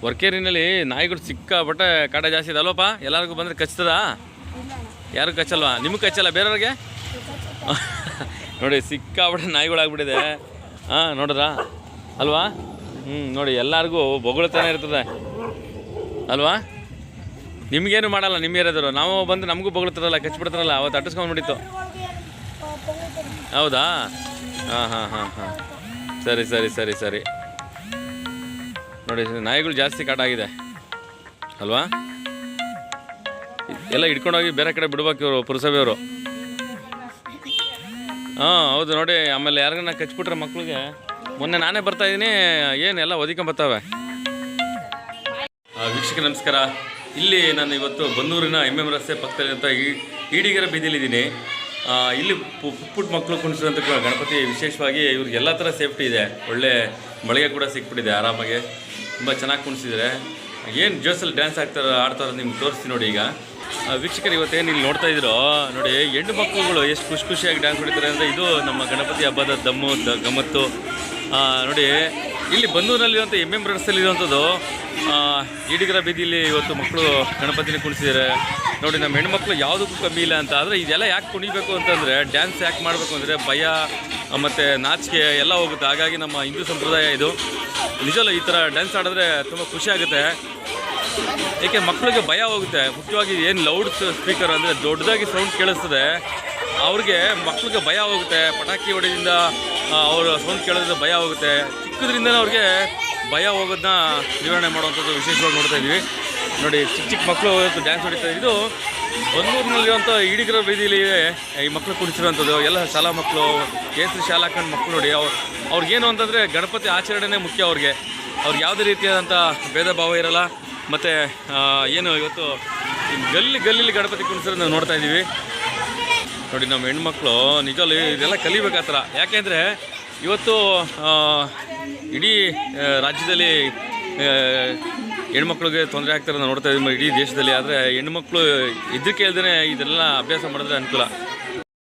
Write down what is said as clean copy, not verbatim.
ವರ್ಕೇರಿನಲ್ಲಿ ನಾಯಿಗಳು ಸಿಕ್ಕಾಪಟ್ಟೆ ಕಾಟ ಜಾಸ್ತಿ ಇದೆ ಅಲ್ವಪ್ಪ? ಎಲ್ಲರಿಗೂ ಬಂದರೆ ಕಚ್ತದಾ? ಯಾರು ಕಚ್ಚಲ್ವಾ? ನಿಮಗೆ ಕಚ್ಚಲ್ಲ, ಬೇರೆಯವ್ರಿಗೆ? ನೋಡಿ ಸಿಕ್ಕಾಪಟ್ಟೆ ನಾಯಿಗಳಾಗ್ಬಿಟ್ಟಿದೆ. ಹಾಂ, ನೋಡಿದ್ರಾ ಅಲ್ವಾ? ನೋಡಿ ಎಲ್ಲರಿಗೂ ಬೊಗಳ್ತಾನೆ ಇರ್ತದೆ ಅಲ್ವಾ? ನಿಮಗೇನು ಮಾಡಲ್ಲ ನಿಮ್ಮ ಏರಿಯಾದವರು. ನಾವು ಬಂದು ನಮಗೂ ಬೊಗಳ್ತಾರಲ್ಲ, ಕಚ್ಬಿಡ್ತಾರಲ್ಲ, ಅವತ್ತು ಅಟ್ಟಿಸ್ಕೊಂಡ್ಬಿಟ್ಟಿತ್ತು. ಹೌದಾ? ಹಾಂ ಹಾಂ ಹಾಂ ಹಾಂ, ಸರಿ ಸರಿ ಸರಿ ಸರಿ. ನೋಡಿ ನಾಯಿಗಳು ಜಾಸ್ತಿ ಕಾಟ ಆಗಿದೆ ಅಲ್ವಾ? ಎಲ್ಲ ಹಿಡ್ಕೊಂಡೋಗಿ ಬೇರೆ ಕಡೆ ಬಿಡ್ಬೇಕು ಇವರು ಪುರಸಭೆಯವರು. ಹಾಂ ಹೌದು ನೋಡಿ. ಆಮೇಲೆ ಯಾರಿಗನ್ನ ಕಚ್ಬಿಟ್ರೆ ಮಕ್ಳಿಗೆ, ಮೊನ್ನೆ ನಾನೇ ಬರ್ತಾಯಿದ್ದೀನಿ, ಏನೆಲ್ಲ ಒದಿಕೊಂಬರ್ತಾವೆ. ವೀಕ್ಷಕ ನಮಸ್ಕಾರ. ಇಲ್ಲಿ ನಾನು ಇವತ್ತು ಬನ್ನೂರಿನ MM ರಸ್ತೆ ಪಕ್ಕದಲ್ಲಿರುವಂಥ ಈಡಿಗರ ಬೀದಿಲಿದ್ದೀನಿ. ಇಲ್ಲಿ ಪುಟ್ಟ ಮಕ್ಕಳು ಕುಣಿಸಿದಂಥ ಗಣಪತಿ ವಿಶೇಷವಾಗಿ ಇವ್ರಿಗೆ ಎಲ್ಲ ಥರ ಸೇಫ್ಟಿ ಇದೆ. ಒಳ್ಳೆ ಮಳೆಗೆ ಕೂಡ ಸಿಕ್ಬಿಟ್ಟಿದೆ ಆರಾಮಾಗಿ. ತುಂಬ ಚೆನ್ನಾಗಿ ಕುಣಿಸಿದ್ದಾರೆ. ಏನು ಜೋಸಲ್ಲಿ ಡ್ಯಾನ್ಸ್ ಆಡ್ತಾರೋ ನಿಮ್ಗೆ ತೋರಿಸ್ತೀನಿ ನೋಡಿ. ಈಗ ವೀಕ್ಷಕರು ಇವತ್ತೇನು ಇಲ್ಲಿ ನೋಡ್ತಾ ಇದ್ದೀರೋ ನೋಡಿ, ಹೆಣ್ಣು ಮಕ್ಕಳುಗಳು ಎಷ್ಟು ಖುಷಿಯಾಗಿ ಡ್ಯಾನ್ಸ್ ಹೊಡಿತಾರೆ ಅಂದರೆ ಇದು ನಮ್ಮ ಗಣಪತಿ ಹಬ್ಬದ ಗಮ್ಮತ್ತು. ನೋಡಿ ಇಲ್ಲಿ ಬನ್ನೂರಿನಲ್ಲಿರುವಂಥ MM ರಸ್ತೆಯಲ್ಲಿರುವಂಥದ್ದು ಈಡಿಗರ ಬೀದಿಲಿ ಇವತ್ತು ಮಕ್ಕಳು ಗಣಪತಿನ ಕುಣಿಸಿದ್ದಾರೆ ನೋಡಿ. ನಮ್ಮ ಹೆಣ್ಮಕ್ಳು ಯಾವುದಕ್ಕೂ ಕಮ್ಮಿ ಇಲ್ಲ ಅಂತ. ಆದರೆ ಇದೆಲ್ಲ ಯಾಕೆ ಕುಣಿಬೇಕು ಅಂತಂದರೆ, ಡ್ಯಾನ್ಸ್ ಯಾಕೆ ಮಾಡಬೇಕು ಅಂದರೆ ಭಯ ಮತ್ತು ನಾಚಿಕೆ ಎಲ್ಲ ಹೋಗುತ್ತೆ. ಹಾಗಾಗಿ ನಮ್ಮ ಹಿಂದೂ ಸಂಪ್ರದಾಯ ಇದು. ನಿಜವಲ್ಲ, ಈ ಥರ ಡ್ಯಾನ್ಸ್ ಆಡಿದ್ರೆ ತುಂಬ ಖುಷಿ ಆಗುತ್ತೆ. ಏಕೆ ಮಕ್ಕಳಿಗೆ ಭಯ ಹೋಗುತ್ತೆ. ಮುಖ್ಯವಾಗಿ ಏನು ಲೌಡ್ ಸ್ಪೀಕರ್ ಅಂದರೆ ದೊಡ್ಡದಾಗಿ ಸೌಂಡ್ ಕೇಳಿಸ್ತದೆ, ಅವ್ರಿಗೆ ಮಕ್ಕಳಿಗೆ ಭಯ ಹೋಗುತ್ತೆ. ಪಟಾಕಿ ಹೊಡೆದಿಂದ ಅವರು ಸೌಂಡ್ ಕೇಳೋದ್ರಿಂದ ಭಯ ಹೋಗುತ್ತೆ. ಚಿಕ್ಕದ್ರಿಂದನೇ ಅವ್ರಿಗೆ ಭಯ ಹೋಗೋದನ್ನ ನಿವಾರಣೆ ಮಾಡುವಂಥದ್ದು ವಿಶೇಷವಾಗಿ ನೋಡ್ತಾ ಇದ್ವಿ ನೋಡಿ. ಚಿಕ್ಕ ಚಿಕ್ಕ ಮಕ್ಕಳು ಡ್ಯಾನ್ಸ್ ಹೊಡಿತಾರೆ. ಇದು ಬನ್ನೂರಿನಲ್ಲಿರುವಂಥ ಈಡಿಗರ ಬೀದಿಲಿ ಈ ಮಕ್ಕಳು ಕುಣಿಸಿರುವಂಥದ್ದು. ಎಲ್ಲ ಶಾಲಾ ಮಕ್ಕಳು, ಕೇಸರಿ ಶಾಲಾ ಹಾಕೊಂಡು ಮಕ್ಕಳು ನೋಡಿ. ಅವ್ರಿಗೇನು ಅಂತಂದರೆ ಗಣಪತಿ ಆಚರಣೆನೇ ಮುಖ್ಯ ಅವ್ರಿಗೆ. ಅವ್ರಿಗೆ ಯಾವುದೇ ರೀತಿಯಾದಂಥ ಭೇದ ಭಾವ ಇರಲ್ಲ. ಮತ್ತು ಏನು ಇವತ್ತು ಗಲ್ಲಿಲಿ ಗಣಪತಿ ಕುಣಿಸಿರೋದು ನಾವು ನೋಡ್ತಾ ಇದ್ದೀವಿ ನೋಡಿ. ನಮ್ಮ ಹೆಣ್ಮಕ್ಳು ನಿಜವಲ್ಲೂ ಇದೆಲ್ಲ ಕಲಿಬೇಕು ಥರ. ಯಾಕೆಂದರೆ ಇವತ್ತು ಇಡೀ ರಾಜ್ಯದಲ್ಲಿ ಹೆಣ್ಮಕ್ಳಿಗೆ ತೊಂದರೆ ಆಗ್ತಾರೆ ನೋಡ್ತಾ ಇದ್ದೀವಿ ಇಡೀ ದೇಶದಲ್ಲಿ. ಆದರೆ ಹೆಣ್ಮಕ್ಳು ಇದಕ್ಕೆ ಇಲ್ದೇ ಇದೆಲ್ಲ ಅಭ್ಯಾಸ ಮಾಡಿದ್ರೆ ಅನುಕೂಲ.